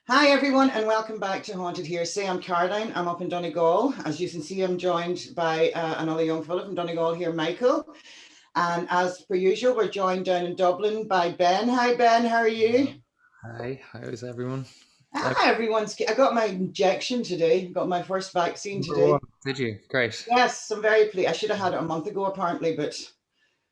Hi everyone and welcome back to Haunted Hearsay. I'm Caroline, I'm up in Donegal. As you can see, I'm joined by another young fellow from Donegal here, Michael. And as per usual, we're joined down in Dublin by Ben. Hi Ben, how are you? Hi, how's everyone? I got my injection today, got my first vaccine Number one, today. did you? Great. Yes, I'm very pleased. I should have had it a month ago apparently, but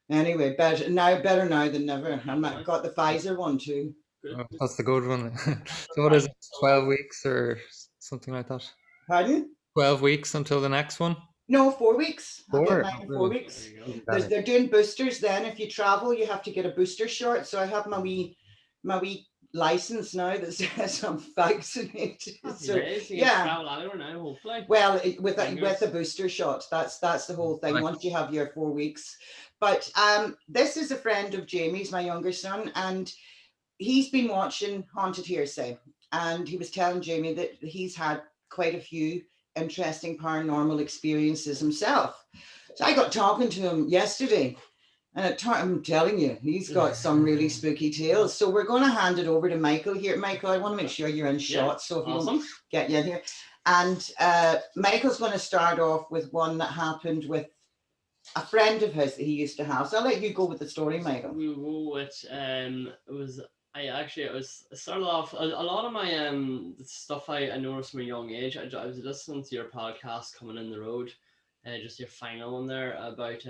anyway, better now than never. I've got the Pfizer one too. Oh, that's the good one. So what is it? 12 weeks or something like that? Pardon? 12 weeks until the next one? No, 4 weeks. I'll get Four? mine Oh, in four brilliant. weeks. Even There's, better. they're doing boosters then. If you travel, you have to get a booster shot. So I have my wee license now that says I'm vaccinated. Happy So days. You can yeah. travel anywhere now, hopefully. Well, with Fingers. a booster shot, that's the whole thing. Like, Once you have your 4 weeks, but this is a friend of Jamie's, my younger son, and he's been watching Haunted Hearsay, and he was telling Jamie that he's had quite a few interesting paranormal experiences himself. So I got talking to him yesterday, and I'm telling you, he's got some really spooky tales. So we're going to hand it over to Michael here. Michael, I want to make sure you're in shot, so if we Awesome. don't get you in here. And Michael's going to start off with one that happened with a friend of his that he used to have. So I'll let you go with the story, Michael. We will with it started off a lot of my the stuff I noticed from a young age. I was listening to your podcast coming in the road, just your final one there about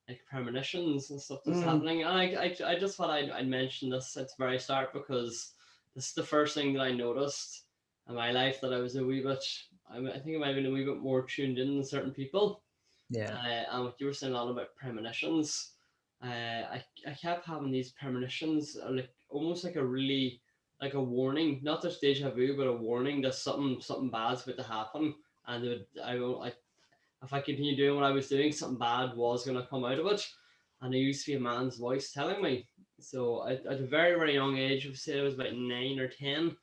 like premonitions and stuff that's happening. And I just thought I'd mention this at the very start because this is the first thing that I noticed in my life that I was a wee bit. I think I might have been a wee bit more tuned in than certain people. yeah. And what you were saying a lot about premonitions, I kept having these premonitions, like almost like a really like a warning, not just deja vu, but a warning that something bad's about to happen, and if I continue doing what I was doing, something bad was going to come out of it, and it used to be a man's voice telling me. So at a very young age, I would say I was about 9 or 10.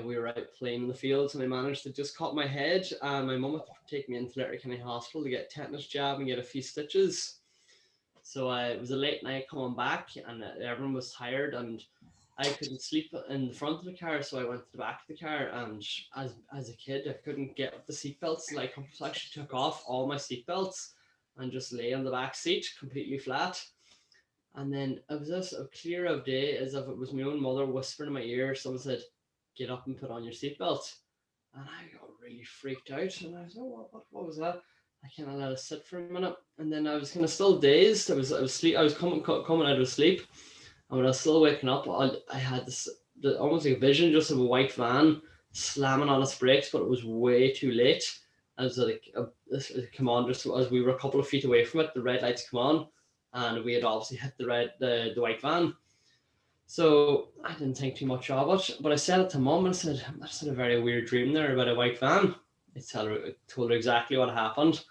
We were out playing in the fields and I managed to just cut my head, and my mum had to take me into Letterkenny Hospital to get a tetanus jab and get a few stitches. So it was a late night coming back and everyone was tired and I couldn't sleep in the front of the car, so I went to the back of the car, and as a kid I couldn't get the seatbelts, so I actually took off all my seatbelts and just lay on the back seat completely flat. And then it was just a clear of day, as if it was my own mother whispering in my ear. Someone said, "Get up and put on your seatbelt." And I got really freaked out. And I was, "Oh, what was that?" I kind of let it sit for a minute. And then I was kind of still dazed. I was coming out of sleep. And when I was still waking up, I had this almost like a vision just of a white van slamming on its brakes, but it was way too late. As like a commander, so as we were a couple of feet away from it, the red lights come on, and we had obviously hit the white van. So I didn't think too much of it, but I said it to mum and I said, "I just had a very weird dream there about a white van." I told her exactly what happened.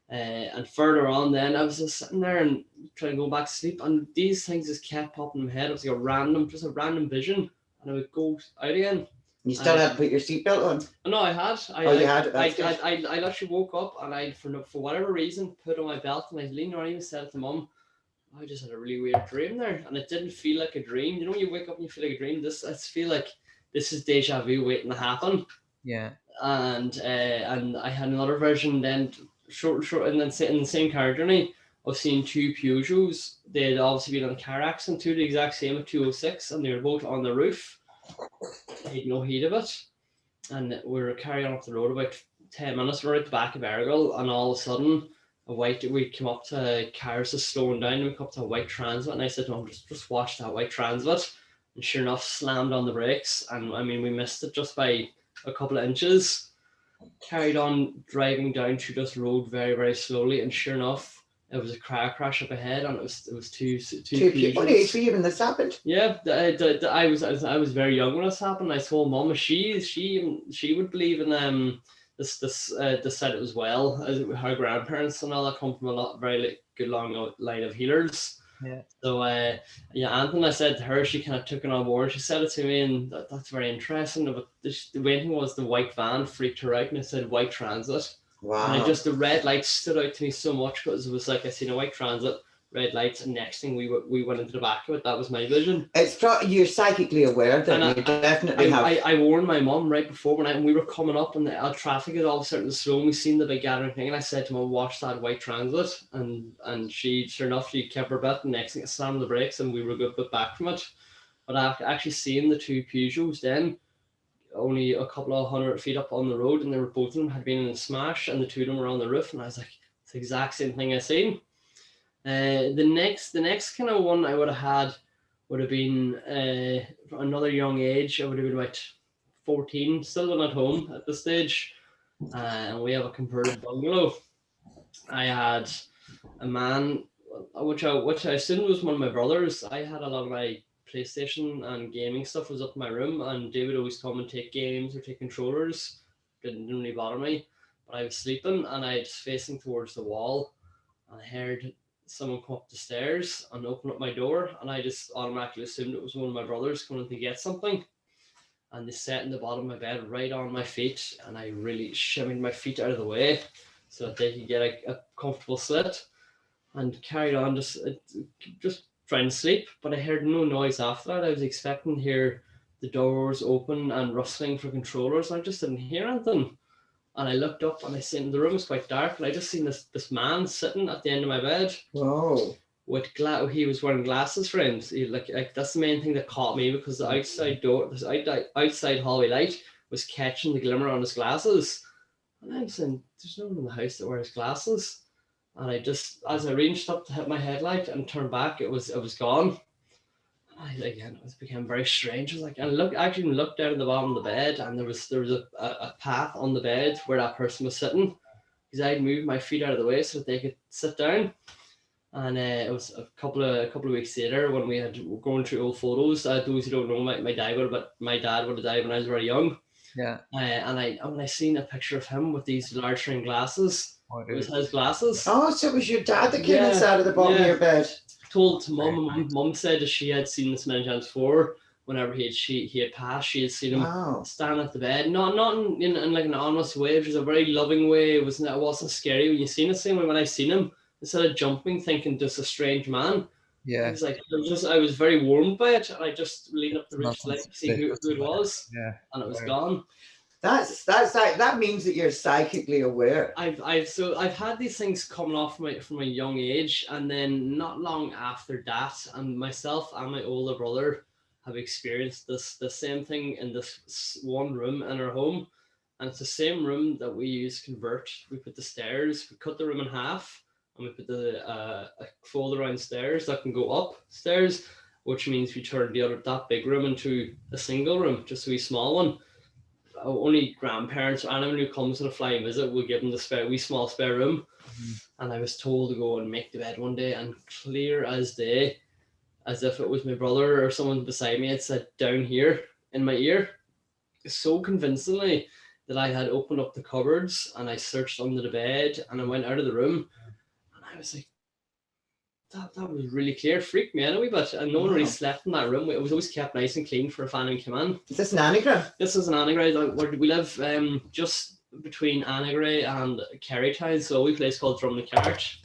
And further on, then I was just sitting there and trying to go back to sleep, and these things just kept popping in my head. It was like just a random vision, and I would go out again. You still had to put your seatbelt on? No, I had. You had it. That's good. I actually woke up and I, for whatever reason, put on my belt and I leaned around and said to mum, "I just had a really weird dream there," and it didn't feel like a dream. You know, when you wake up and you feel like a dream. I feel like this is deja vu waiting to happen. Yeah. And I had another version then, short, and then in the same car journey of seeing two Peugeots. They had obviously been in a car accident, two the exact same at 206, and they were both on the roof. They had no heat of it, and we were carrying up the road about 10 minutes. We're at the back of Errigal, and all of a sudden, we came up to cars just slowing down, and we come up to a white Transit, and I said, "No, just watch that white Transit." And sure enough, slammed on the brakes, and I mean, we missed it just by a couple of inches. Carried on driving down through this road very slowly, and sure enough, it was a car crash up ahead, and it was two people. What age were you when this happened? Yeah, I was very young when this happened. I told mum she would believe in this said it as well, as her grandparents and all that come from a very good long line of healers. Yeah. So Anthony, I said to her, she kind of took it on board. She said it to me, and that's very interesting. But the main thing was the white van freaked her out, and I said white Transit. Wow. And the red lights stood out to me so much because it was like I seen a white Transit red lights, and next thing we went into the back of it. That was my vision. It's you're psychically aware that you definitely have. I warned my mum right before when we were coming up, and the traffic had all of a sudden slow, and we seen the big gathering thing, and I said to Mum, watch that white transit, and she, sure enough, she kept her bit, and next thing it slammed the brakes, and we were a good bit back from it. But after actually seeing the two Peugeots then, only a couple of 100 feet up on the road, and they were both of them had been in a smash, and the two of them were on the roof, and I was like, it's the exact same thing I seen. The next kind of one I would have had would have been another young age. I would have been about 14, still living at home at this stage, and we have a converted bungalow. I had a man, which I assumed was one of my brothers. I had a lot of my PlayStation and gaming stuff was up in my room, and David always come and take games or take controllers. Didn't really bother me, but I was sleeping and I was facing towards the wall, and I heard someone come up the stairs and open up my door, and I just automatically assumed it was one of my brothers coming to get something. And they sat in the bottom of my bed right on my feet, and I really shimmied my feet out of the way so that they could get a comfortable slit, and carried on just trying to sleep. But I heard no noise after that. I was expecting to hear the doors open and rustling for controllers, and I just didn't hear anything. And I looked up and I seen the room was quite dark, and I just seen this man sitting at the end of my bed. Whoa. With he was wearing glasses, friends. Like that's the main thing that caught me, because the outside door, this outside hallway light was catching the glimmer on his glasses. And I'm saying, there's no one in the house that wears glasses. And I just, as I reached up to hit my headlight and turned back, it was gone. It became very strange. I was like, and actually looked down at the bottom of the bed, and there was a path on the bed where that person was sitting, because I'd moved my feet out of the way so that they could sit down. And it was a couple of weeks later when we had going through old photos. Those who don't know, my dad would have died when I was very young. Yeah. And I seen a picture of him with these large frame glasses. It was his glasses. Oh, so it was your dad that came and sat at the bottom of your bed. Told Mum said that she had seen this many times before. Whenever he had passed, she had seen him stand at the bed, not in like an honest way. It was a very loving way. It wasn't scary when you seen it. Same way when I seen him, instead of jumping, thinking just a strange man. Yeah. It was like I was very warmed by it, and I just leaned up the ridge to see who it was. Yeah. And it was gone. That means that you're psychically aware. I've had these things coming off from a young age, and then not long after that, and myself and my older brother have experienced the same thing in this one room in our home, and it's the same room that we use to convert. We put the stairs, we cut the room in half, and we put a fold around stairs that can go upstairs, which means we turn that big room into a single room, just a wee small one. Only grandparents or anyone who comes on a flying visit will give them the wee small spare room. Mm-hmm. And I was told to go and make the bed one day, and clear as day, as if it was my brother or someone beside me, had said down here in my ear, so convincingly that I had opened up the cupboards and I searched under the bed, and I went out of the room, and I was like, that was really clear. Freaked me out a wee bit, and no one really slept in that room. It was always kept nice and clean for a family to come in. Is this an Annagray? This is an Annagray. We live just between Annagray and Kerrytown, so a wee place called Drumnacart.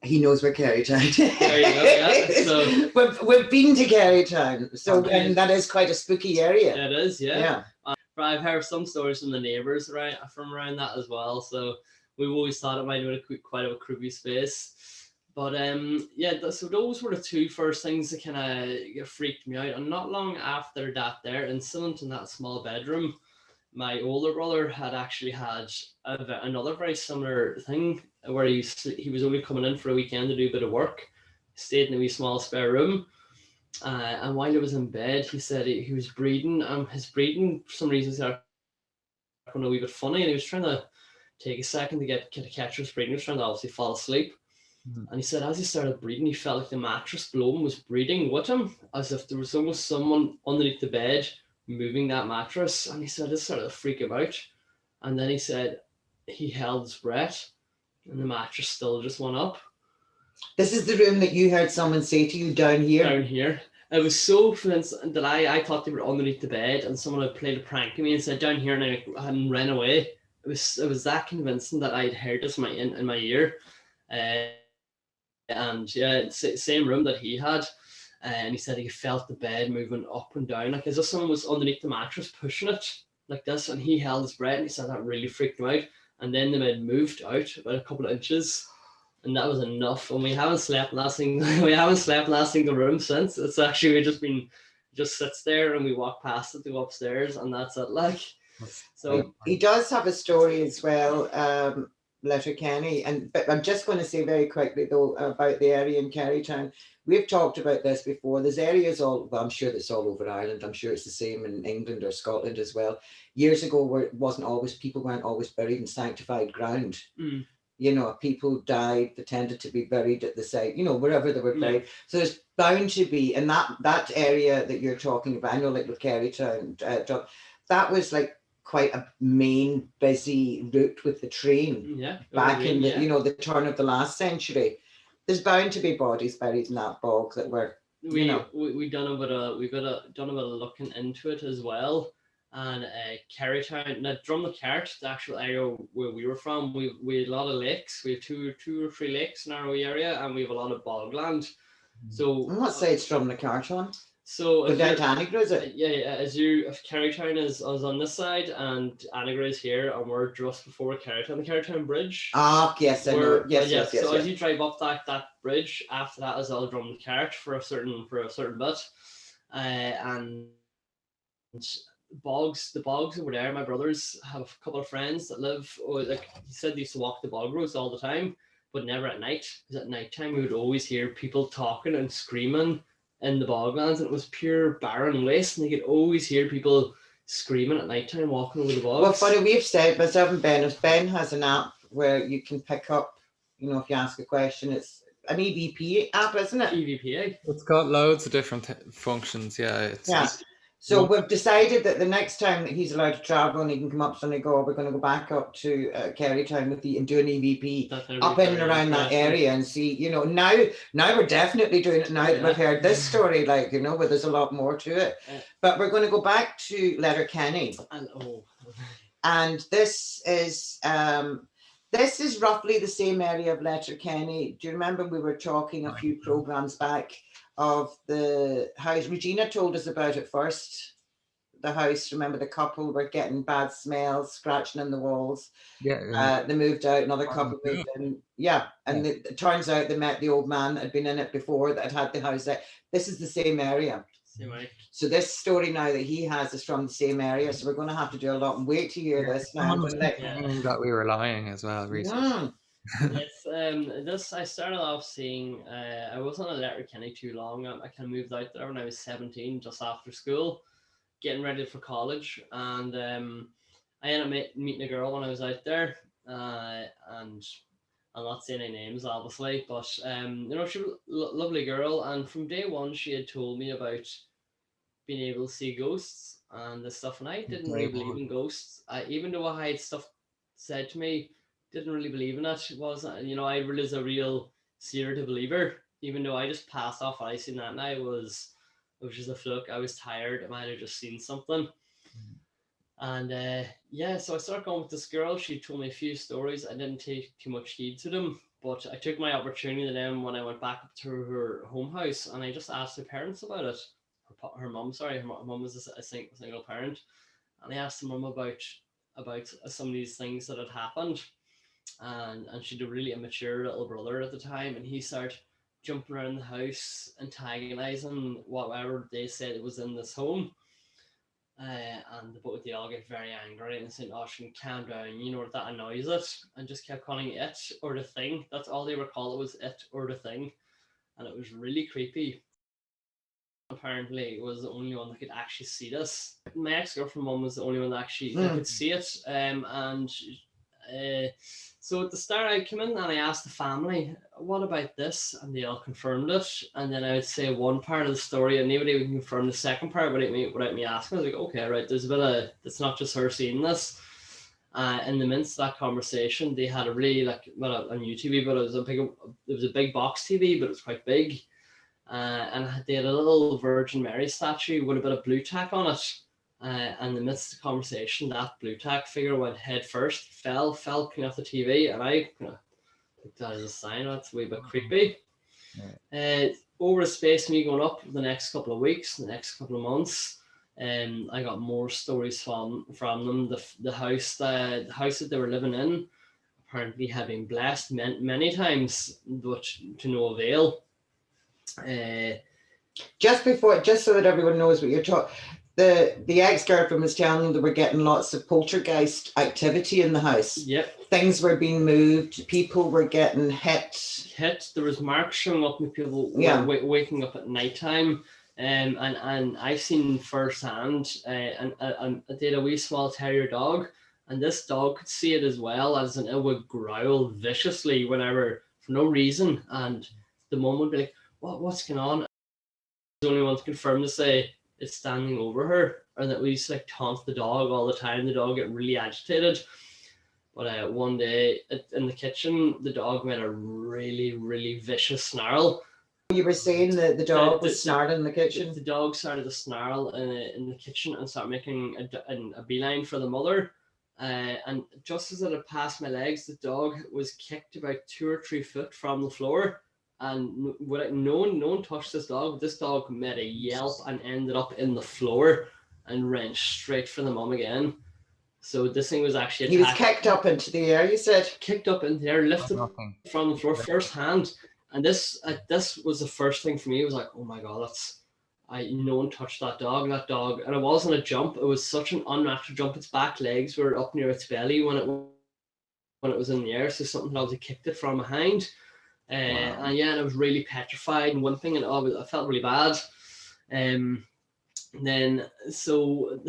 He knows where Kerrytown is. There you go, yeah. So we've been to Kerrytown, so that is quite a spooky area. It is, yeah. Yeah. I've heard some stories from the neighbours from around that as well, so we've always thought it might have been quite a creepy space. But so those were the two first things that kind of freaked me out. And not long after that incident in that small bedroom, my older brother had actually had another very similar thing where he was only coming in for a weekend to do a bit of work, stayed in a wee small spare room. And while he was in bed, he said he was breathing. His breathing, for some reason, started going a wee bit funny, and he was trying to take a second to get a catch his breathing. He was trying to obviously fall asleep. And he said as he started breathing, he felt like the mattress below him was breathing with him, as if there was almost someone underneath the bed moving that mattress. And he said this started to freak him out. And then he said he held his breath, and the mattress still just went up. This is the room that you heard someone say to you down here? Down here. It was so convincing that I thought they were underneath the bed, and someone had played a prank on me and said down here, and I hadn't ran away. It was that convincing that I'd heard this in my ear. and yeah, same room that he had. And he said he felt the bed moving up and down, like as if someone was underneath the mattress pushing it like this. And he held his breath, and he said that really freaked him out. And then the bed moved out about a couple of inches, and that was enough. And we haven't slept in that single room since. It's actually just sits there, and we walk past it to go upstairs, and that's it. Like, so he does have a story as well, Letterkenny, but I'm just going to say very quickly though about the area in Kerrytown. We've talked about this before. There's areas well, I'm sure that's all over Ireland. I'm sure it's the same in England or Scotland as well. Years ago, where it wasn't always, people weren't always buried in sanctified ground. You know, people died, they tended to be buried at the site, you know, wherever they were buried. So there's bound to be, in that area that you're talking about, I know like with Kerrytown, that was like quite a main busy route with the train back in the you know, the turn of the last century. There's bound to be bodies buried in that bog that were we done a bit of looking into it as well. And Kerrytown, now Drumnacart, the actual area where we were from, we had a lot of lakes. We have two or three lakes in our area, and we have a lot of bogland. So I'm not saying it's Drumnacart on. So but down to Annigra, is it? If Kerrytown is on this side and Annigra is here, and we're just before Kerrytown, the Kerrytown Bridge. Ah, yes, I know. Yes. So as you drive up that bridge, after that is all Drumnacart for a certain bit, and the bogs over there. My brothers have a couple of friends that live, like he said, they used to walk the bog roads all the time, but never at night, because at night time we would always hear people talking and screaming in the boglands, and it was pure barren waste, and you could always hear people screaming at night time walking over the bogs. Well, funny, we've said, myself and Ben has an app where you can pick up, you know, if you ask a question, it's an EVP app, isn't it? EVP. It's got loads of different functions, yeah. So we've decided that the next time that he's allowed to travel and he can come up to Donegal, we're going to go back up to Kerrytown and do an EVP up in and around that area and see, you know, now we're definitely doing it now that we've heard this story, like, you know, where there's a lot more to it. But we're going to go back to Letterkenny. And this is roughly the same area of Letterkenny. Do you remember we were talking a few programs back of the house? Regina told us about it first. The house, remember the couple were getting bad smells, scratching in the walls. They moved out, another couple moved in. It turns out they met the old man that had been in it before, that had the house there. This is the same area. So this story now that he has is from the same area. So we're going to have to do a lot and wait to hear this now. That we were lying as well recently. This I started off seeing. I wasn't in Letterkenny too long. I kind of moved out there when I was 17, just after school, getting ready for college, and I ended up meeting a girl when I was out there, and I'm not saying any names, obviously, but you know, she was a lovely girl, and from day one she had told me about being able to see ghosts and this stuff, and I didn't really believe in ghosts. Even though I had stuff said to me, didn't really believe in it. It was, you know, I was a real serious believer, even though I just passed off what I seen that night. It was just a fluke. I was tired. I might have just seen something. And so I started going with this girl. She told me a few stories. I didn't take too much heed to them, but I took my opportunity then when I went back up to her home house, and I just asked her parents about it. Her mum was a single parent, and I asked her mum about some of these things that had happened, and she had a really immature little brother at the time, and he started jumping around the house, antagonizing whatever they said it was in this home. And both they all get very angry and saying, "Oh, she can calm down, you know, that annoys it," and just kept calling it or the thing. That's all they were called. It was it or the thing, and it was really creepy. Apparently, was the only one that could actually see this. My ex-girlfriend mum was the only one that actually could see it, so at the start, I came in and I asked the family, "What about this?" And they all confirmed it. And then I would say one part of the story, and nobody would confirm the second part without me asking. I was like, "Okay, right, there's a bit of, it's not just her seeing this." In the midst of that conversation, they had a really a new TV, but it was a big box TV, but it was quite big. And they had a little Virgin Mary statue with a bit of blue tack on it. And in the midst of the conversation, that blue tack figure went head first, fell clean off the TV, and I took that as a sign. That's a wee bit creepy. Over the space of me going up the next couple of weeks, the next couple of months, I got more stories from them. The house that they were living in apparently had been blessed many times, but to no avail. Just so that everyone knows what you're talking, the ex-girlfriend was telling them they were getting lots of poltergeist activity in the house. Yep. Things were being moved, people were getting hit. There was marks showing up with people waking up at night time. And I seen firsthand, and they had a wee small terrier dog, and this dog could see it as well, as in it would growl viciously whenever, for no reason, and the mum would be like, what's going on? The only one to confirm to say it's standing over her, and that we used to like taunt the dog all the time. The dog get really agitated. But one day in the kitchen, the dog made a really, really vicious snarl. You were saying that the dog was snarling in the kitchen? The dog started to snarl in the kitchen and started making a beeline for the mother. And just as it had passed my legs, the dog was kicked about 2 or 3 foot from the floor. And no one touched this dog. This dog made a yelp and ended up in the floor and ran straight for the mum again. So this thing was actually attacked. He was kicked up into the air, you said? Kicked up into the air, lifted from the floor first hand. And this was the first thing for me. It was like, oh my God, no one touched that dog. And it wasn't a jump. It was such an unnatural jump. Its back legs were up near its belly when it was in the air. So something had obviously kicked it from behind. And I was really petrified and whimpering, and I felt really bad. Then so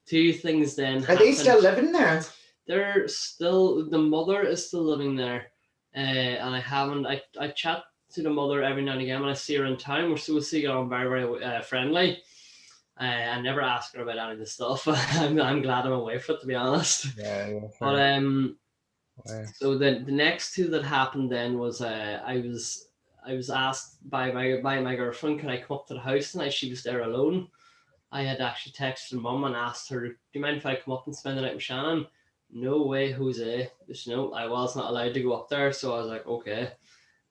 2 things then happened. Are they still living there? The mother is still living there. And I chat to the mother every now and again when I see her in town. We're still get on very, very friendly. I never ask her about any of this stuff. I'm glad I'm away from it, to be honest. Yeah. But so the next 2 that happened then was I was asked by my girlfriend, can I come up to the house tonight? She was there alone. I had actually texted mum and asked her, do you mind if I come up and spend the night with Shannon? No way, Jose. I was not allowed to go up there, so I was like, okay.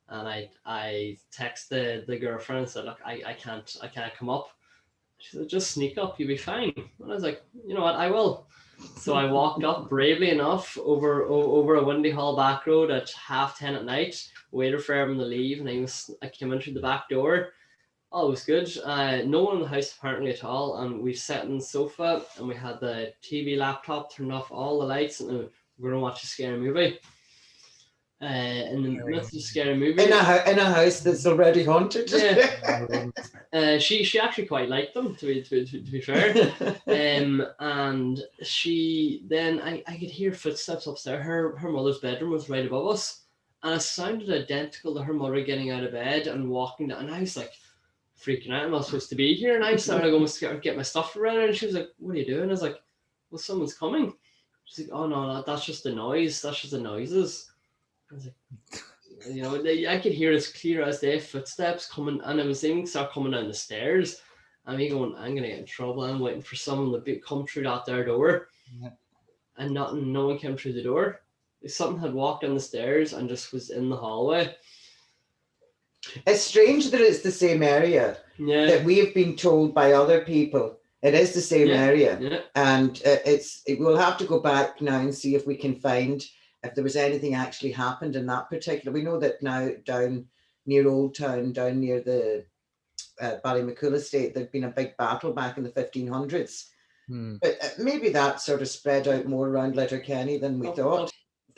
And I texted the girlfriend and said, look, I can't come up. She said, just sneak up, you'll be fine. And I was like, you know what, I will. So I walked up bravely enough over a Windy Hall back road at 10:30 at night, waited for everyone to leave, and I came in through the back door. Oh, it was good. No one in the house apparently at all, and we sat on the sofa and we had the TV laptop, turned off all the lights, and we were going to watch a scary movie. In the midst of the scary movie, in a house that's already haunted. Yeah. She actually quite liked them, to be fair. And she then I could hear footsteps upstairs. Her mother's bedroom was right above us, and it sounded identical to her mother getting out of bed and walking down. And I was like freaking out. I'm not supposed to be here. And I started going to get my stuff ready, and she was like, "What are you doing?" I was like, "Well, someone's coming." She's like, "Oh no, that's just the noise. That's just the noises." I was like, I could hear as clear as day footsteps coming, and it was even start coming down the stairs. And me going, I'm gonna get in trouble. I'm waiting for someone to come through that there door, and no one came through the door. Something had walked down the stairs and just was in the hallway. It's strange that it's the same area that we have been told by other people. It is the same area, and we'll have to go back now and see if we can find if there was anything actually happened in that particular. We know that now down near Old Town, down near the Ballymacoola estate, there'd been a big battle back in the 1500s. But maybe that sort of spread out more around Letterkenny than we thought.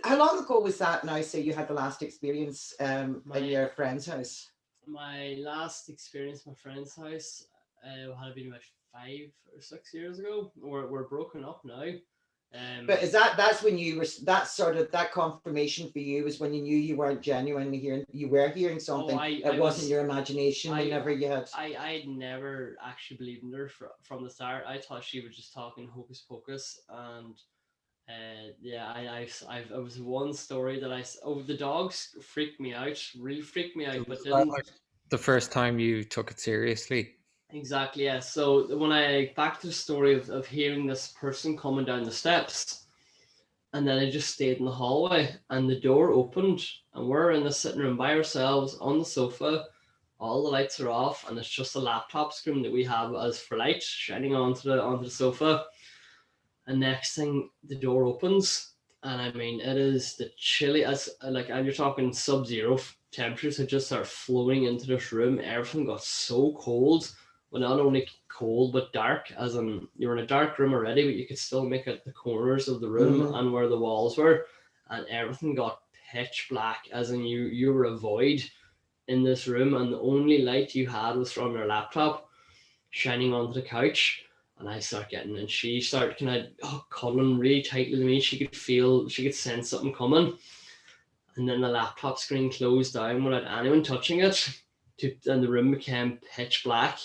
How long ago was that now, say you had the last experience in your friend's house? My last experience in my friend's house had been about 5 or 6 years ago. We're broken up now. But that's when you were, that confirmation for you was when you knew you weren't genuinely hearing, you were hearing something. It wasn't your imagination whenever you had. I never actually believed in her from the start. I thought she was just talking hocus pocus, and it was one story that the dogs freaked me out, really freaked me out, but didn't. Like the first time you took it seriously. Exactly, yeah. So when back to the story of hearing this person coming down the steps, and then I just stayed in the hallway, and the door opened, and we're in the sitting room by ourselves on the sofa, all the lights are off, and it's just a laptop screen that we have as for light shining onto the sofa. And next thing, the door opens, and I mean, it is the chilly as like, and you're talking sub-zero temperatures had just started flowing into this room. Everything got so cold. Well, not only cold but dark, as in you were in a dark room already, but you could still make out the corners of the room and where the walls were, and everything got pitch black, as in you were a void in this room, and the only light you had was from your laptop shining onto the couch. And I start getting, and she started kind of cuddling really tightly to me. She could sense something coming. And then the laptop screen closed down without anyone touching it, and the room became pitch black.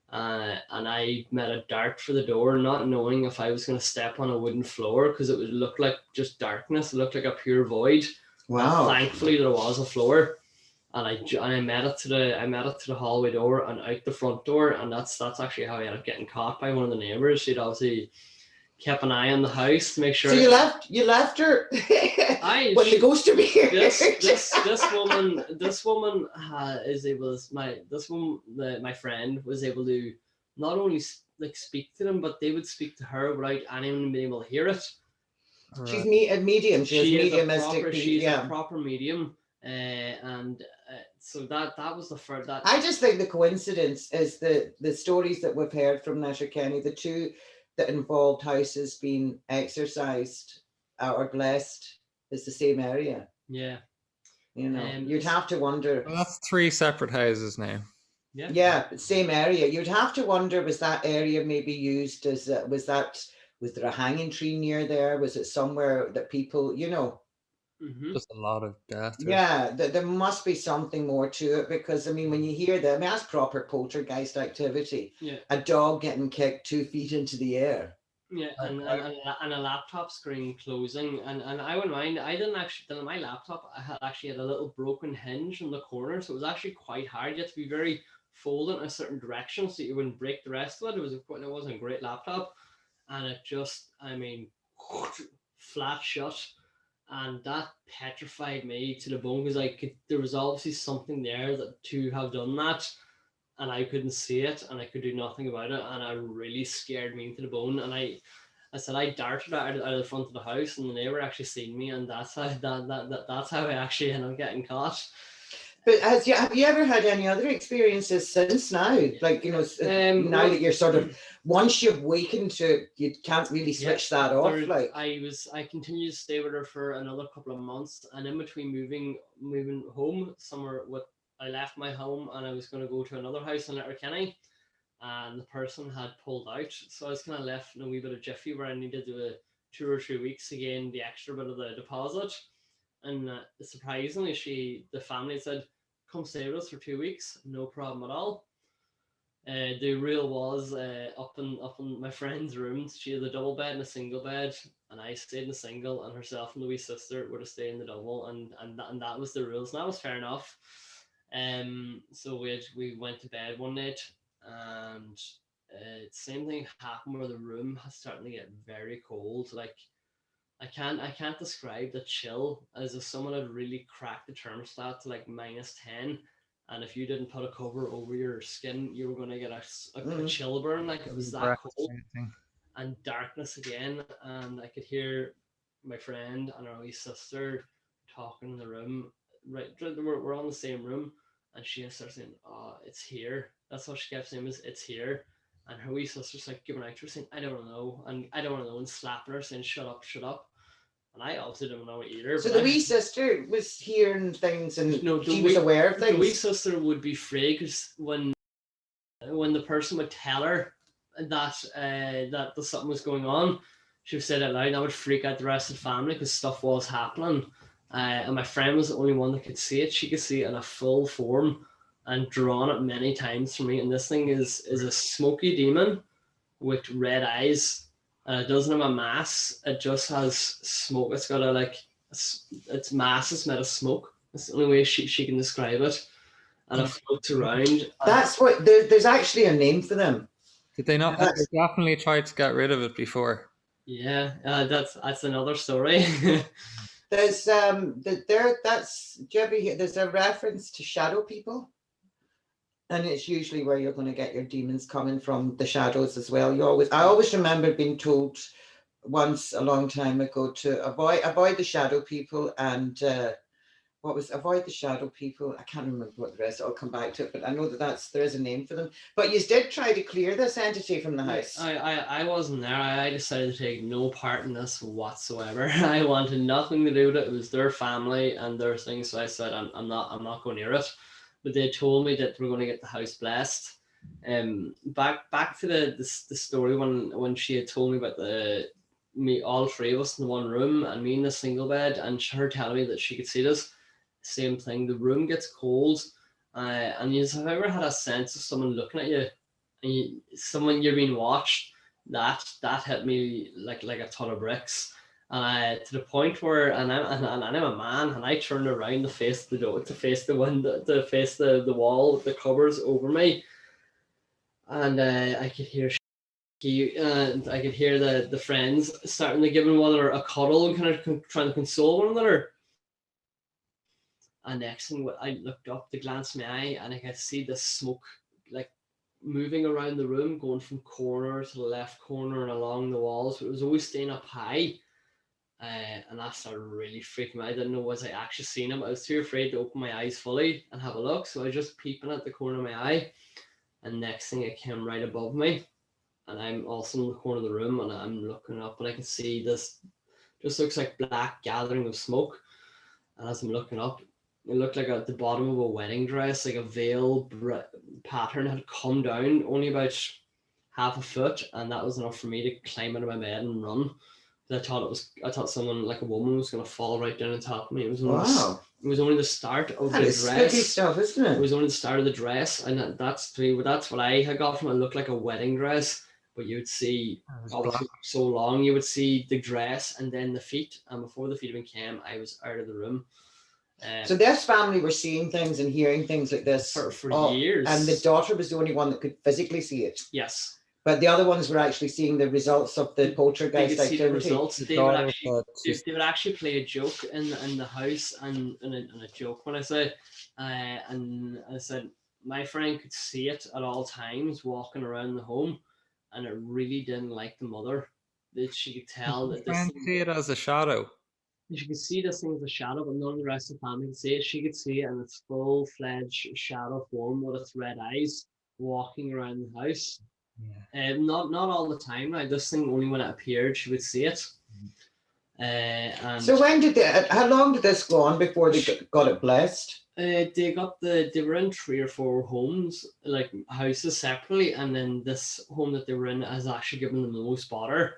And I made a dart for the door, not knowing if I was going to step on a wooden floor, because it would look like just darkness. It looked like a pure void. Wow. And thankfully, there was a floor. And I made it to the hallway door and out the front door, and that's actually how I ended up getting caught by one of the neighbors. She'd obviously kept an eye on the house to make sure. So you left her when the ghost appeared. This woman is able. My friend was able to not only like speak to them, but they would speak to her without anyone being able to hear it. She's a medium. She's a proper medium. So that was the first. I just think the coincidence is the stories that we've heard from Letterkenny, the two that involved houses being exorcised or blessed, is the same area. Yeah. You know, you'd have to wonder. Well, that's 3 separate houses now. Yeah. Yeah, same area. You'd have to wonder, was that area maybe used as was there a hanging tree near there? Was it somewhere that people, you know? Just a lot of death. Yeah, there must be something more to it, because I mean, when you hear that, I mean, that's proper poltergeist activity. Yeah. A dog getting kicked 2 feet into the air. Yeah, and a laptop screen closing, and I wouldn't mind. I didn't actually. My laptop, I had a little broken hinge in the corner, so it was actually quite hard. You had to be very folded in a certain direction so you wouldn't break the rest of it. It wasn't a great laptop, and it just, I mean, flat shut. And that petrified me to the bone, because there was obviously something there to have done that, and I couldn't see it, and I could do nothing about it, and it really scared me to the bone. And I said I darted out of the front of the house, and the neighbor actually seen me, and that's how that's how I actually ended up getting caught. But have you ever had any other experiences since now? Like, you know, now that you're sort of, once you've wakened to, you can't really switch that off. Like, I continued to stay with her for another couple of months, and in between moving home somewhere, I left my home and I was going to go to another house in Letterkenny, and the person had pulled out, so I was kind of left in a wee bit of jiffy where I needed to do 2 or 3 weeks to gain the extra bit of the deposit. And surprisingly, the family said, "Come stay with us for 2 weeks, no problem at all." The real was up in my friend's room. She had a double bed and a single bed, and I stayed in the single, and herself and the wee sister were to stay in the double, and that was the rules, and that was fair enough. So we went to bed one night, and same thing happened where the room has started to get very cold. Like, I can't describe the chill, as if someone had really cracked the thermostat to like -10, and if you didn't put a cover over your skin, you were going to get a chill burn. Like, it was that cold. And darkness again, and I could hear my friend and our wee sister talking in the room. Right, we're on the same room, and she starts saying, "Oh, it's here." That's what she kept saying, is "it's here." And her wee sister's like giving out to her, saying, "I don't know," and slapping her, saying, "Shut up, shut up." And I obviously didn't know it either. So the wee sister was hearing things, and she was aware of things. The wee sister would be free, because when the person would tell her that something was going on, she would say it out loud, and that would freak out the rest of the family, because stuff was happening. And my friend was the only one that could see it. She could see it in a full form and drawn it many times for me. And this thing is a smoky demon with red eyes. And it doesn't have a mass. It just has smoke. It's got its mass is made of smoke. That's the only way she can describe it. And it floats around. That's what, there's actually a name for them. Did they not? They definitely tried to get rid of it before. Yeah, that's another story. There's do you ever hear, there's a reference to shadow people, And it's usually where you're going to get your demons coming from, the shadows as well. I always remember being told once a long time ago to avoid the shadow people, and what was avoid the shadow people. I can't remember what the rest. I'll come back to it, but I know there is a name for them. But you did try to clear this entity from the house. I wasn't there. I decided to take no part in this whatsoever. I wanted nothing to do with it. It was their family and their things, so I said I'm not going near it. But they told me that we're going to get the house blessed. Back to the story when she had told me about me, all three of us in one room, and me in the single bed, and her telling me that she could see this. Same thing. The room gets cold, and have ever had a sense of someone looking at you, and someone you're being watched? That hit me like a ton of bricks. To the point where, and I'm a man, and I turned around to face the door, to face the window, to face the wall, the covers over me, and I could hear I could hear the friends starting to give one another a cuddle and kind of trying to console one another. And next thing, I looked up to glance my eye, and I could see the smoke like moving around the room, going from corner to the left corner and along the walls. But it was always staying up high. And that started really freaking me out. I didn't know, was I actually seeing him? I was too afraid to open my eyes fully and have a look. So I was just peeping at the corner of my eye. And next thing, it came right above me. And I'm also in the corner of the room, and I'm looking up, and I can see this just looks like black gathering of smoke. And as I'm looking up, it looked like at the bottom of a wedding dress, like a veil pattern had come down only about half a foot, and that was enough for me to climb out of my bed and run. I thought someone, like a woman, was going to fall right down on top of me. It was only the start of that the is dress. spooky stuff, isn't it? It was only the start of the dress, and that's what I had got from it. It looked like a wedding dress, but you would see, obviously, so long, you would see the dress and then the feet, and before the feet even came, I was out of the room. So this family were seeing things and hearing things like this for years, and the daughter was the only one that could physically see it. Yes, but the other ones were actually seeing the results of the poltergeist activity. The results. They would actually play a joke in the house, and a joke when I say, and I said my friend could see it at all times walking around the home, and it really didn't like the mother. That she could tell that this thing, see it as a shadow. She could see this thing as a shadow, but none of the rest of the family could see it. She could see it in its full-fledged shadow form with its red eyes walking around the house. Yeah. Not all the time. Now, this thing, only when it appeared, she would see it. And so how long did this go on before they got it blessed? They were in 3 or 4 homes, like houses separately, and then this home that they were in has actually given them the most bother.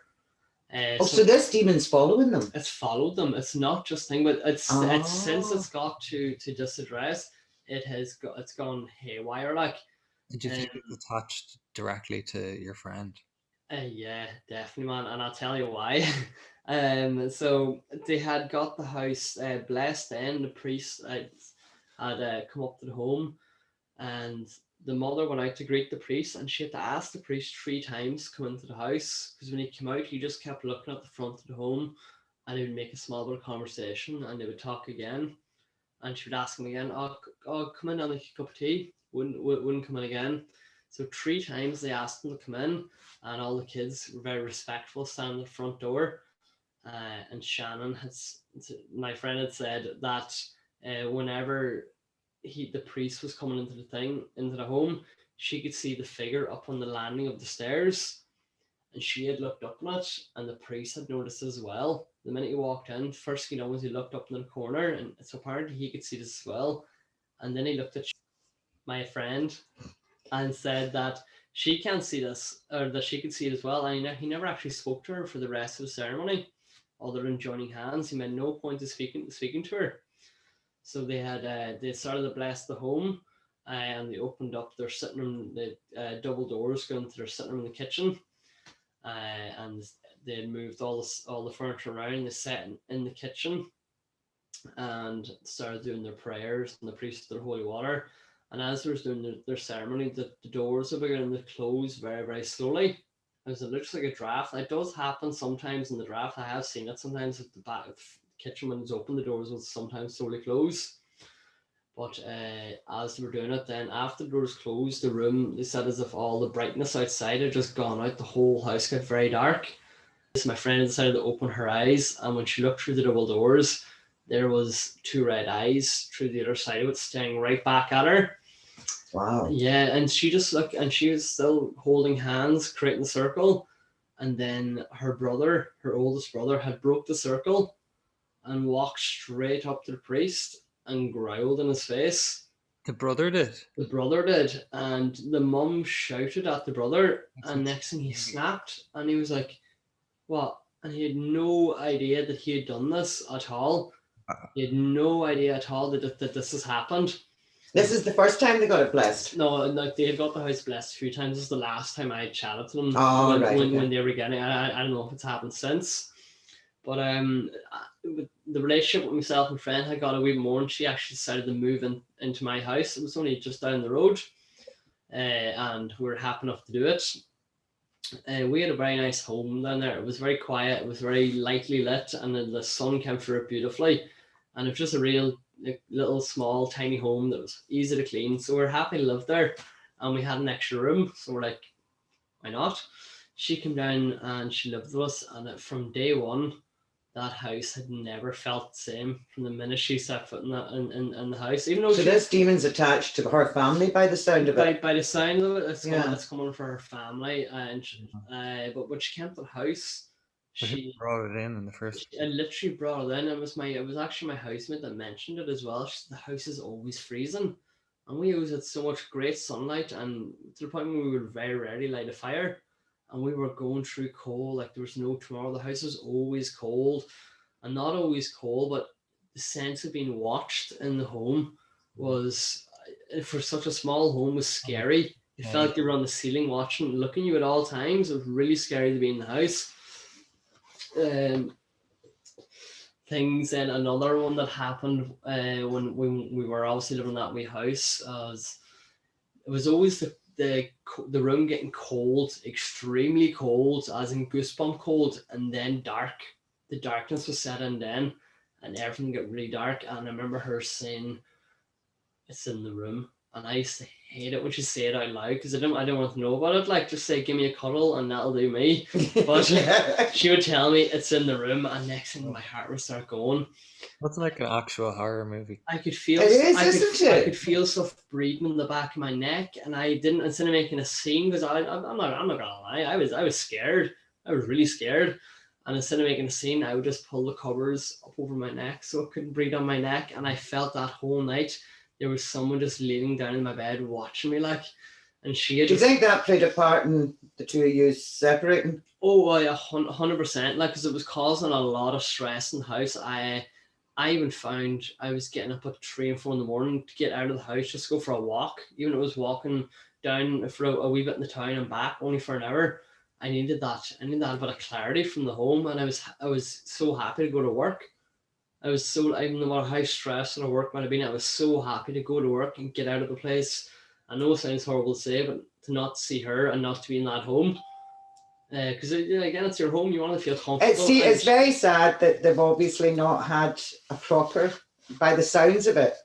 So this demon's following them. It's followed them. It's not just thing, but it's since it's got to this address, it's gone haywire. Like, did you think it's attached directly to your friend? Yeah, definitely, man, and I'll tell you why. So they had got the house blessed. Then the priest had come up to the home, and the mother went out to greet the priest, and she had to ask the priest 3 times to come into the house, because when he came out, he just kept looking at the front of the home, and he would make a small bit of conversation, and they would talk again, and she would ask him again, oh come in and make a cup of tea. Wouldn't come in again. So 3 times they asked him to come in, and all the kids were very respectful, standing at the front door. And Shannon my friend had said that whenever the priest was coming into the home, she could see the figure up on the landing of the stairs, and she had looked up on it, and the priest had noticed as well. The minute he walked in, first he looked up in the corner, and so apparently he could see this as well. And then he looked at my friend and said that she can't see this, or that she could see it as well. And he never actually spoke to her for the rest of the ceremony, other than joining hands. He made no point of speaking to her. So they started to bless the home, and they opened up their sitting room, the double doors going to their sitting room in the kitchen, and they had moved all the furniture around. They sat in the kitchen and started doing their prayers, and the priest their holy water. And as they were doing their ceremony, the doors are beginning to close very, very slowly. As it looks like a draft. It does happen sometimes in the draft. I have seen it sometimes at the back of the kitchen when it's open, the doors will sometimes slowly close. But as they were doing it, then after the doors closed, the room, they said as if all the brightness outside had just gone out. The whole house got very dark. So my friend decided to open her eyes, and when she looked through the double doors, there was 2 red eyes through the other side of it, staring right back at her. Wow. Yeah, and she just looked, and she was still holding hands, creating the circle. And then her brother, her oldest brother, had broke the circle and walked straight up to the priest and growled in his face. The brother did. The brother did, and the mum shouted at the brother, That's and next thing he snapped, and he was like, "What?" And he had no idea that he had done this at all. He had no idea at all that this has happened. This is the first time they got it blessed. No, like they had got the house blessed a few times. This is the last time I chatted to them when they were getting it. I don't know if it's happened since. But the relationship with myself and friend had got a wee more, and she actually decided to move into my house. It was only just down the road, and we were happy enough to do it. We had a very nice home down there. It was very quiet. It was very lightly lit, and the sun came through it beautifully. And it was just a real little small tiny home that was easy to clean. So we're happy to live there, and we had an extra room. So we're like, why not? She came down and she lived with us, and from day one, that house had never felt the same from the minute she set foot in the house. Even though so this demon's attached to her family by the sound of it. By the sound of it, it's coming for her family, and but when she came to the house, she brought it in the first. I literally brought it in. It was actually my housemate that mentioned it as well. She said, the house is always freezing, and we always had so much great sunlight, and to the point where we would very rarely light a fire. And we were going through cold, like there was no tomorrow. The house was always cold, and not always cold, but the sense of being watched in the home was, for such a small home, was scary. You felt like you were on the ceiling watching, looking at you at all times. It was really scary to be in the house. Things, and another one that happened when we were obviously living in that wee house, it was always the room getting cold, extremely cold, as in goosebump cold, and then dark. The darkness was set in then, and everything got really dark. And I remember her saying, "It's in the room," and I used to hate it when she said it out loud, because I didn't want to know about it. Like, just say, "Give me a cuddle," and that'll do me. But she would tell me it's in the room, and next thing my heart would start going. That's like an actual horror movie. I could feel I could feel stuff breathing in the back of my neck, and I didn't, instead of making a scene, because I'm not gonna lie, I was scared. I was really scared. And instead of making a scene, I would just pull the covers up over my neck so I couldn't breathe on my neck. And I felt that whole night there was someone just leaning down in my bed watching me, like. And she had. Do you think that played a part in the two of you separating? Oh, yeah, 100%. Like, because it was causing a lot of stress in the house. I even found I was getting up at 3 and 4 in the morning to get out of the house, just go for a walk. Even if it was walking down for a wee bit in the town and back, only for an hour. I needed that. I needed that bit of clarity from the home, and I was so happy to go to work. I was so, even no matter how stressed the work might have been, I was so happy to go to work and get out of the place. I know it sounds horrible to say, but to not see her and not to be in that home. Because again, it's your home. You want to feel comfortable. It's very sad that they've obviously not had a proper, by the sounds of it,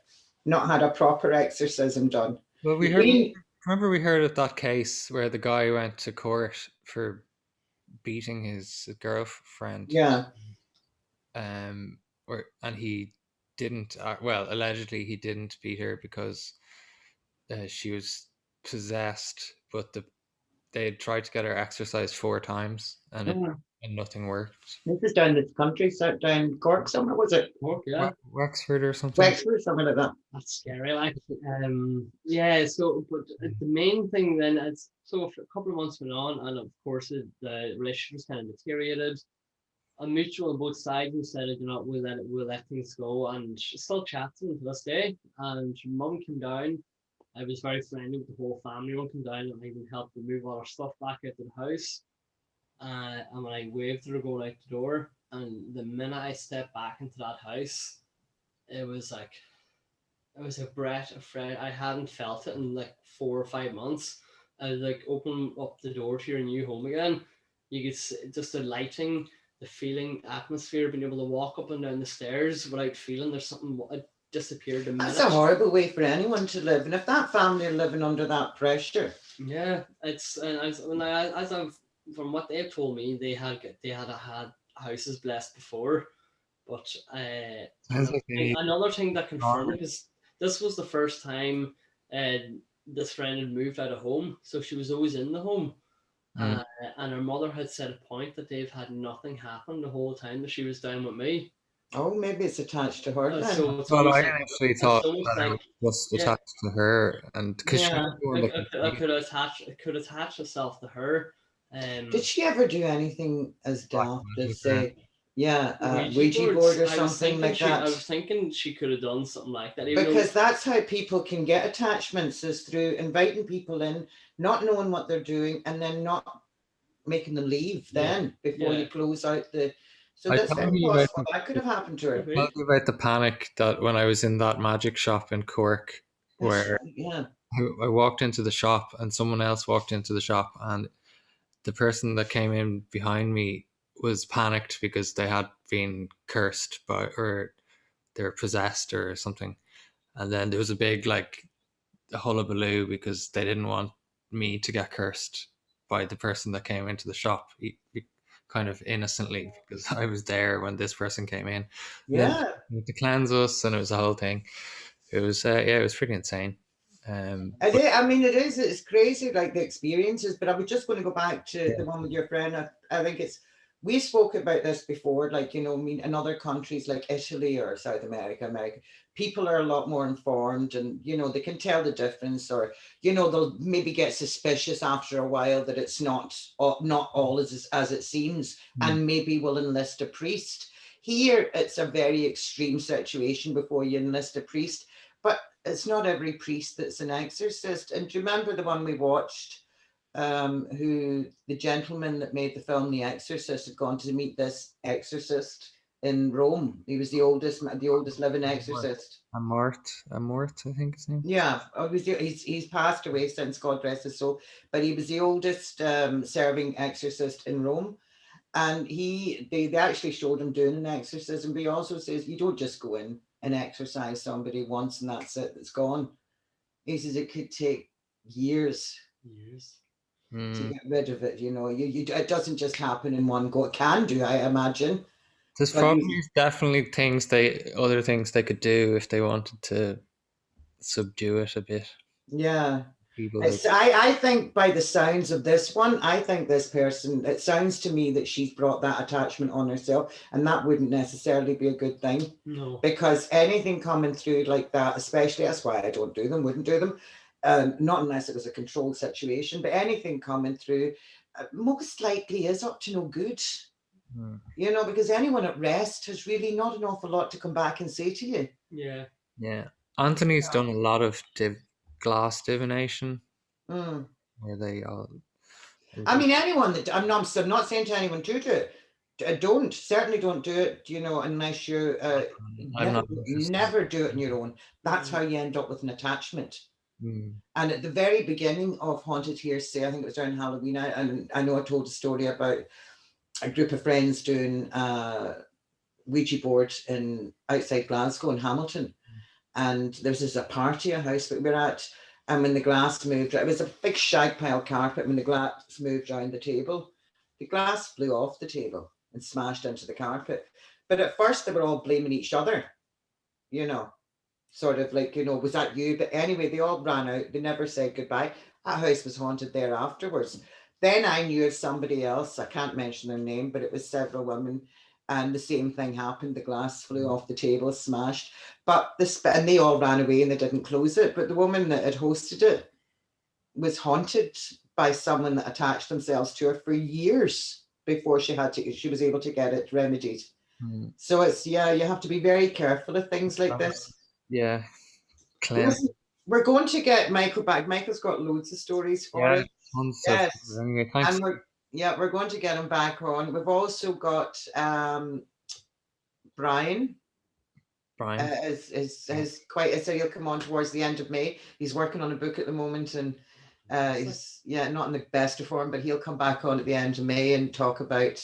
not had a proper exorcism done. Well, we heard of that case where the guy went to court for beating his girlfriend. Yeah. And he didn't. Allegedly he didn't beat her because she was possessed, but they had tried to get her exorcised 4 times, and nothing worked. This is down this country, down Cork somewhere, was it? Cork, yeah. Wexford or something. Wexford, something like that. That's scary, like. Yeah. So, but the main thing then is, so a couple of months went on, and of course the relationship was kind of deteriorated. A mutual on both sides decided, we'll let things go, and she still chats to this day. And mum came down. I was very friendly with the whole family. Mum came down and I even helped her move all our stuff back out to the house. And when I waved her going out the door, and the minute I stepped back into that house, it was a breath of fresh. I hadn't felt it in like 4 or 5 months. I was like, open up the door to your new home again. You could see just the lighting, the feeling, atmosphere, being able to walk up and down the stairs without feeling there's something disappeared in That's minutes. a horrible way for anyone to live. And if that family are living under that pressure. Yeah, it's from what they've told me, they had had houses blessed before, but Sounds like another thing that confirmed normal. it is this was the first time this friend had moved out of home, so she was always in the home. Mm. And her mother had set a point that they've had nothing happen the whole time that she was down with me. Oh, maybe it's attached to her then. So it's Well, almost I like initially thought almost that it like was just yeah, attached to her, and because she yeah, was the one that could see it could attach itself to her. Did she ever do anything as black daft magic as or say, yeah, Ouija Ouija board boards. or something like that? I was thinking she could have done something like that, even Because though that's how people can get attachments, is through inviting people in, not knowing what they're doing, and then not making them leave yeah, then before yeah. you close out the. So I that's told very you about possible that could have happened to her. told you about the panic that when I was in that magic shop in Cork, That's where right, yeah. I walked into the shop and someone else walked into the shop, and the person that came in behind me was panicked because they had been cursed by, or they're possessed or something. And then there was a big like hullabaloo because they didn't want me to get cursed by the person that came into the shop, kind of innocently, because I was there when this person came in. And then Yeah. to cleanse us, and it was a whole thing. It was yeah, it was pretty insane. But I mean, it is. It's crazy, like the experiences. But I was just going to go back to the yeah, one with your friend. I think it's. We spoke about this before, like I mean, in other countries like Italy or South America, people are a lot more informed, and they can tell the difference, or they'll maybe get suspicious after a while that it's not all as it seems, mm, and maybe will enlist a priest. Here, it's a very extreme situation before you enlist a priest, but it's not every priest that's an exorcist. And do you remember the one we watched? Who the gentleman that made the film The Exorcist had gone to meet this exorcist in Rome. He was the oldest living exorcist. Amort, I think his name. Yeah, he's passed away since, God rest his soul. But he was the oldest serving exorcist in Rome. And they actually showed him doing an exorcism, but he also says you don't just go in and exorcise somebody once and that's it, it's gone. He says it could take years Years. to Mm. get rid of it. It doesn't just happen in one go. It can do, I imagine. There's But probably definitely other things they could do if they wanted to subdue it a bit. yeah. People that, I think by the sounds of this one, I think this person, it sounds to me that she's brought that attachment on herself, and that wouldn't necessarily be a good thing. No. Because anything coming through like that, especially, that's why I don't do them, wouldn't do them, not unless it was a controlled situation, but anything coming through most likely is up to no good, mm, because anyone at rest has really not an awful lot to come back and say to you. Yeah. yeah. Anthony's done a lot of glass divination Mm. where they all. I mean, anyone that I'm not saying to anyone to do it. Don't certainly don't do it. Unless you're I'm never not interested. never do it on your own. That's how you end up with an attachment. Mm, And at the very beginning of Haunted Hearsay, I think it was around Halloween, and I know I told a story about a group of friends doing Ouija board outside Glasgow in Hamilton. And there was a party, a house that we were at, and when the glass moved, it was a big shag pile carpet. When the glass moved around the table, the glass flew off the table and smashed into the carpet. But at first, they were all blaming each other, you know, sort of like, was that you? But anyway, they all ran out. They never said goodbye. That house was haunted there afterwards. Then I knew of somebody else. I can't mention their name, but it was several women. And the same thing happened. The glass flew off the table, smashed. And they all ran away and they didn't close it. But the woman that had hosted it was haunted by someone that attached themselves to her for years before she was able to get it remedied. mm. So you have to be very careful of things like this. Yeah, cleanse. Listen, we're going to get Michael back. Michael's got loads of stories for Yeah, us. tons of. Yes. Thanks, And we're going to get him back on. We've also got Brian. Brian. So he'll come on towards the end of May. He's working on a book at the moment, and he's not in the best of form, but he'll come back on at the end of May and talk about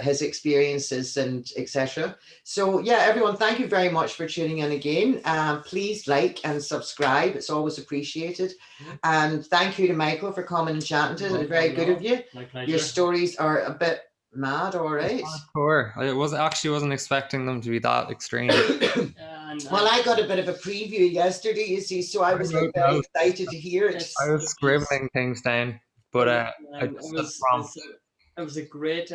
his experiences and etc. So yeah, everyone, thank you very much for tuning in again. Please like and subscribe. It's always appreciated. And thank you to Michael for coming and chatting to us. Very good of you. My pleasure. Your stories are a bit mad, all right. Hardcore. I wasn't expecting them to be that extreme. Well, I got a bit of a preview yesterday, you see, so I was like very excited to hear it. I was scribbling things down, but it was a great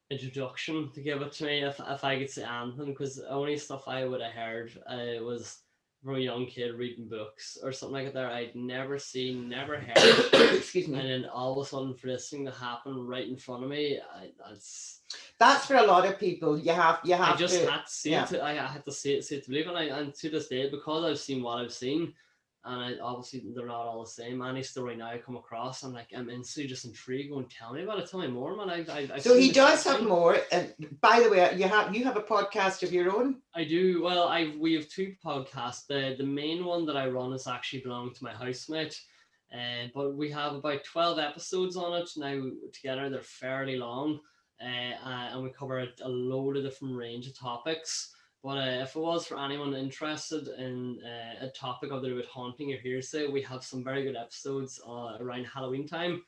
introduction to give it to me if I could say anything, because the only stuff I would have heard was from a young kid reading books or something like that. I'd never seen, never heard. Excuse me. And then all of a sudden, for this thing to happen right in front of me, that's for a lot of people. You have I just to, had to see it. I had to see it to believe, and to this day, because I've seen what I've seen, and obviously they're not all the same. Any story now I come across, I'm instantly just intrigued. Go and tell me about it. Tell me more, man. So he does have more. And by the way, you have a podcast of your own. I do. Well, we have two podcasts. The main one that I run is actually belonging to my housemate, but we have about 12 episodes on it now together. They're fairly long, and we cover a load of different range of topics. But if it was for anyone interested in a topic of about haunting or hearsay, we have some very good episodes around Halloween time.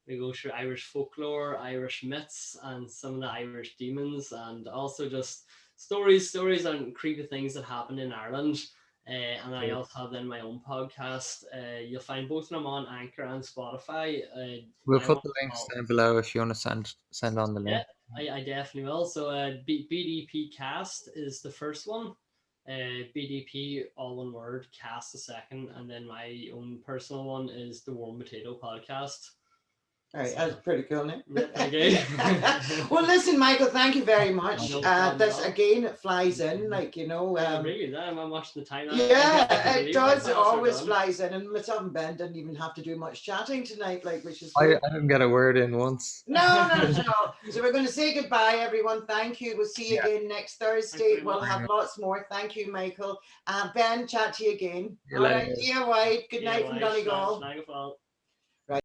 We go through Irish folklore, Irish myths, and some of the Irish demons, and also just stories and creepy things that happened in Ireland. And I also have then my own podcast. You'll find both of them on Anchor and Spotify. We'll put the links down below if you want to send on the link. Yeah, I definitely will. So BDP Cast is the first one. BDP, all one word, Cast the second, and then my own personal one is the Warm Potato Podcast. All right, that's pretty cool, Nick. Okay. Well, listen, Michael, thank you very much. This again, it flies in, like, you know. Really, I'm watching the time. Yeah, it does. It always flies in, and myself and Ben didn't even have to do much chatting tonight, like, which is. I didn't get a word in once. No. So we're going to say goodbye, everyone. Thank you. We'll see you again next Thursday. We'll have lots more. Thank you, Michael. Ben, chat to you again. All right, dear White. Good night from Donegal. Right.